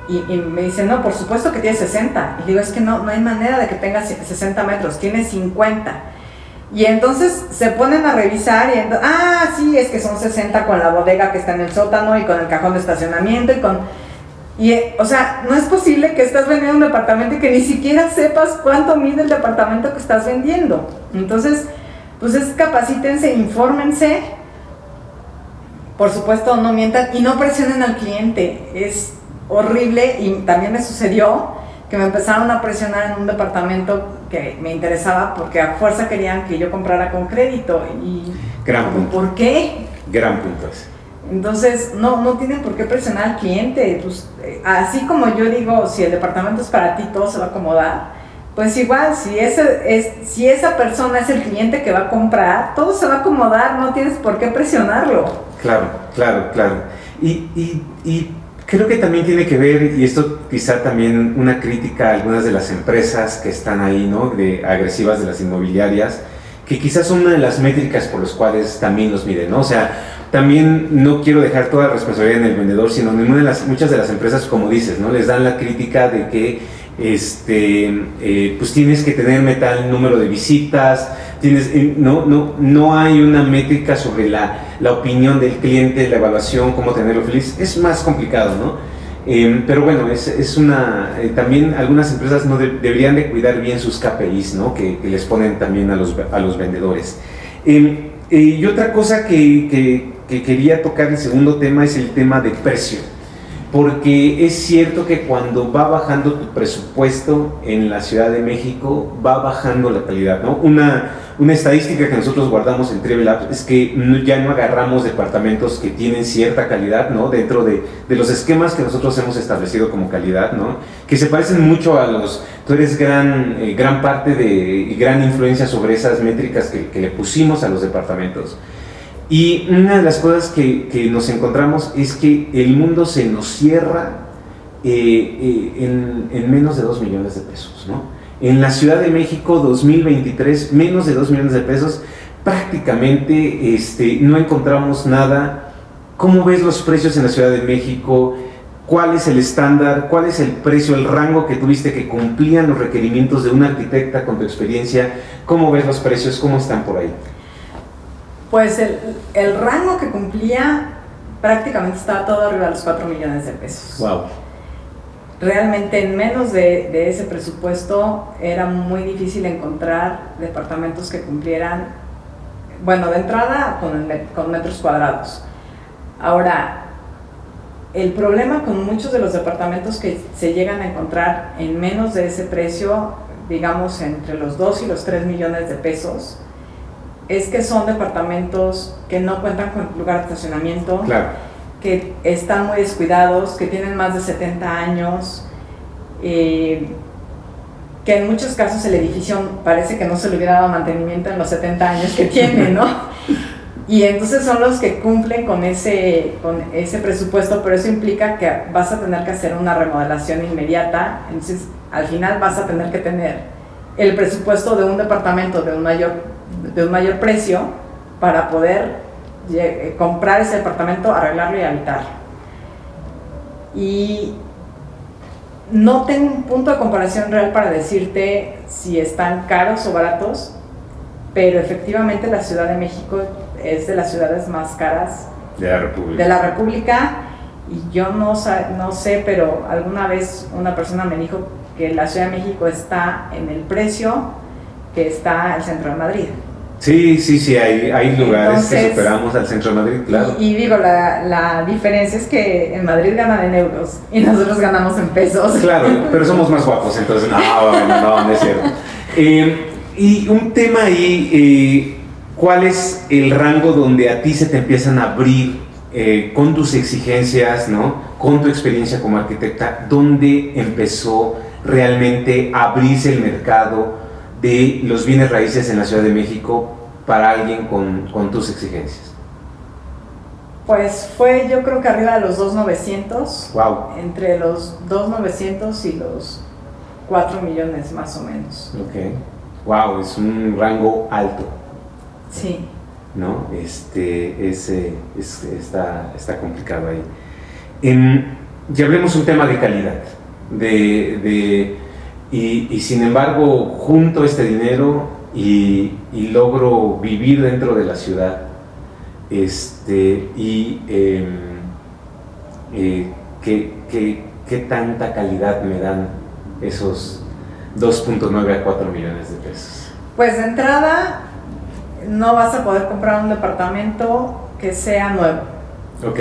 Y me dice, no, por supuesto que tiene 60. Y digo, es que no hay manera de que tenga 60 metros, tiene 50. Y entonces se ponen a revisar y sí, es que son 60 con la bodega que está en el sótano y con el cajón de estacionamiento o sea, no es posible que estás vendiendo un departamento y que ni siquiera sepas cuánto mide el departamento que estás vendiendo. Entonces, pues capacítense, infórmense. Por supuesto, no mientan y no presionen al cliente. Es horrible, y también me sucedió que me empezaron a presionar en un departamento que me interesaba porque a fuerza querían que yo comprara con crédito. Y gran punto. ¿Por qué? Gran punto ese. Entonces, no tienen por qué presionar al cliente. Pues, así como yo digo, si el departamento es para ti, todo se va a acomodar. Pues igual, si esa persona es el cliente que va a comprar, todo se va a acomodar, no tienes por qué presionarlo. Claro. Y creo que también tiene que ver, y esto quizá también una crítica a algunas de las empresas que están ahí, ¿no? Agresivas de las inmobiliarias, que quizás son una de las métricas por las cuales también los miden, ¿no? O sea, también no quiero dejar toda la responsabilidad en el vendedor, sino en muchas de las empresas, como dices, ¿no? Les dan la crítica de que pues tienes que tener tal número de visitas, no hay una métrica sobre la opinión del cliente, la evaluación, cómo tenerlo feliz. Es más complicado, ¿no? Pero bueno, también algunas empresas no deberían de cuidar bien sus KPIs, ¿no? Que les ponen también a los vendedores. Y otra cosa que quería tocar, el segundo tema, es el tema de precio. Porque es cierto que cuando va bajando tu presupuesto en la Ciudad de México, va bajando la calidad, ¿no? Una estadística que nosotros guardamos en Treble Labs es que ya no agarramos departamentos que tienen cierta calidad, ¿no? Dentro de los esquemas que nosotros hemos establecido como calidad, ¿no? Que se parecen mucho a tú eres gran parte y gran influencia sobre esas métricas que le pusimos a los departamentos. Y una de las cosas que nos encontramos es que el mundo se nos cierra en menos de 2 millones de pesos, ¿no? En la Ciudad de México 2023, menos de 2 millones de pesos, prácticamente no encontramos nada. ¿Cómo ves los precios en la Ciudad de México? ¿Cuál es el estándar? ¿Cuál es el precio, el rango que tuviste que cumplían los requerimientos de una arquitecta con tu experiencia? ¿Cómo ves los precios? ¿Cómo están por ahí? Pues el rango que cumplía prácticamente estaba todo arriba de los 4 millones de pesos. Wow. Realmente en menos de ese presupuesto era muy difícil encontrar departamentos que cumplieran, bueno, de entrada con metros cuadrados. Ahora, el problema con muchos de los departamentos que se llegan a encontrar en menos de ese precio, digamos entre los 2 y los 3 millones de pesos, es que son departamentos que no cuentan con lugar de estacionamiento, claro, que están muy descuidados, que tienen más de 70 años, que en muchos casos el edificio parece que no se le hubiera dado mantenimiento en los 70 años que tiene, ¿no? Y entonces son los que cumplen con ese presupuesto, pero eso implica que vas a tener que hacer una remodelación inmediata. Entonces al final vas a tener que tener el presupuesto de un departamento de un mayor precio para poder comprar ese departamento, arreglarlo y habitarlo. Y no tengo un punto de comparación real para decirte si están caros o baratos, pero efectivamente la Ciudad de México es de las ciudades más caras de la República, y yo no sé, pero alguna vez una persona me dijo que la Ciudad de México está en el precio que está el centro de Madrid. Sí, hay lugares. Entonces, que superamos al centro de Madrid, claro. Y digo, la diferencia es que en Madrid ganan en euros y nosotros ganamos en pesos. Claro, pero somos más guapos, entonces no es cierto. Y un tema ahí, ¿cuál es el rango donde a ti se te empiezan a abrir con tus exigencias, ¿no? Con tu experiencia como arquitecta? ¿Dónde empezó realmente a abrirse el mercado de los bienes raíces en la Ciudad de México para alguien con tus exigencias? Pues fue, yo creo que arriba de los 2,900. Wow. Entre los 2,900 y los 4 millones más o menos. Ok. Wow, es un rango alto. Sí. ¿No? Está complicado ahí. Ya hablemos un tema de calidad. Y sin embargo, junto este dinero y logro vivir dentro de la ciudad, ¿qué tanta calidad me dan esos 2.9 a 4 millones de pesos? Pues de entrada, no vas a poder comprar un departamento que sea nuevo. Ok.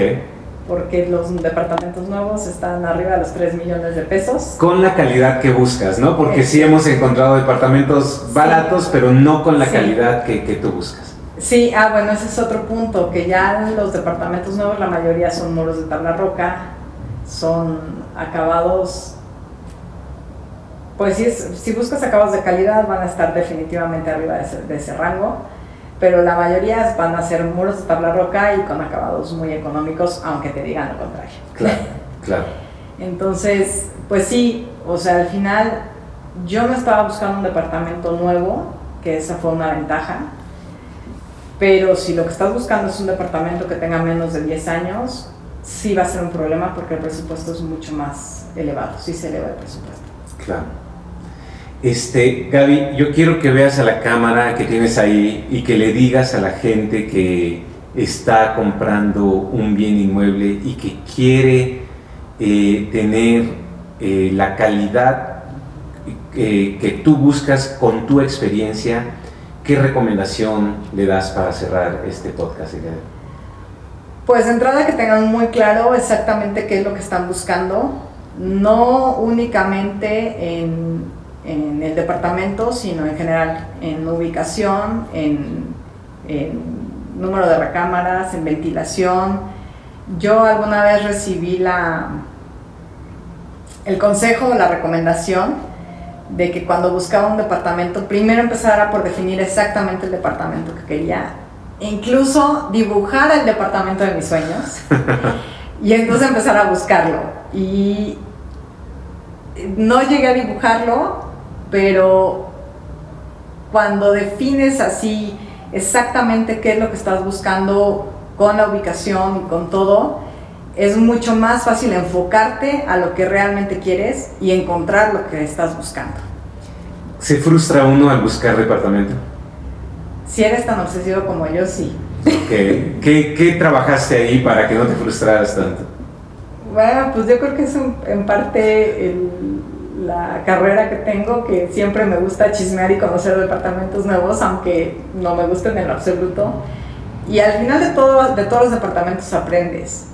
Porque los departamentos nuevos están arriba de los 3 millones de pesos. Con la calidad que buscas, ¿no? Porque sí hemos encontrado departamentos baratos, sí, pero no con la calidad que tú buscas. Sí, bueno, ese es otro punto, que ya los departamentos nuevos, la mayoría son muros de tabla roca, son acabados, pues si buscas acabados de calidad van a estar definitivamente arriba de ese rango, pero la mayoría van a ser muros de tabla roca y con acabados muy económicos, aunque te digan lo contrario. Claro. Entonces, pues sí, o sea, al final yo no estaba buscando un departamento nuevo, que esa fue una ventaja, pero si lo que estás buscando es un departamento que tenga menos de 10 años, sí va a ser un problema porque el presupuesto es mucho más elevado, sí se eleva el presupuesto. Claro. Gaby, yo quiero que veas a la cámara que tienes ahí y que le digas a la gente que está comprando un bien inmueble y que quiere tener la calidad que tú buscas con tu experiencia, ¿qué recomendación le das para cerrar este podcast? Pues de entrada que tengan muy claro exactamente qué es lo que están buscando, no únicamente en el departamento, sino en general, en ubicación, en número de recámaras, en ventilación. Yo alguna vez recibí el consejo o la recomendación de que cuando buscaba un departamento, primero empezara por definir exactamente el departamento que quería, incluso dibujar el departamento de mis sueños, y entonces empezar a buscarlo. Y no llegué a dibujarlo, pero cuando defines así exactamente qué es lo que estás buscando con la ubicación y con todo, es mucho más fácil enfocarte a lo que realmente quieres y encontrar lo que estás buscando. ¿Se frustra uno al buscar departamento? Si eres tan obsesivo como yo, sí. Okay. ¿Qué trabajaste ahí para que no te frustraras tanto? Bueno, pues yo creo que es en parte la carrera que tengo, que siempre me gusta chismear y conocer departamentos nuevos, aunque no me gusten en lo absoluto. Y al final de todos los departamentos aprendes.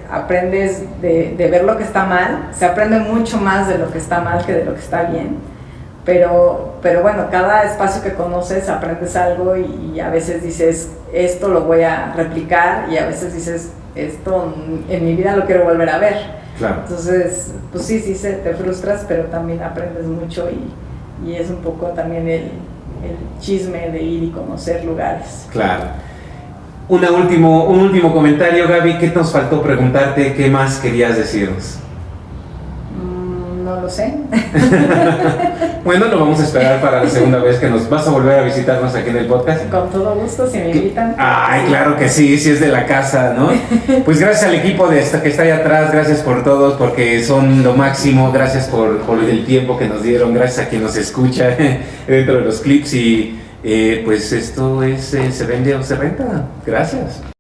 aprendes de ver lo que está mal, se aprende mucho más de lo que está mal que de lo que está bien, pero bueno, cada espacio que conoces aprendes algo y a veces dices, esto lo voy a replicar, y a veces dices, esto en mi vida lo quiero volver a ver. Claro. Entonces, pues sí, te frustras, pero también aprendes mucho y es un poco también el chisme de ir y conocer lugares. Claro. Un último comentario, Gaby, ¿qué nos faltó preguntarte? ¿Qué más querías decirnos? No lo sé. Bueno, lo vamos a esperar para la segunda vez que nos vas a volver a visitarnos aquí en el podcast. Con todo gusto, si me invitan. Ay, claro que sí es de la casa, ¿no? Pues gracias al equipo que está ahí atrás, gracias por todos, porque son lo máximo, gracias por el tiempo que nos dieron, gracias a quien nos escucha dentro de los clips y pues esto es Se Vende o Se Renta. Gracias.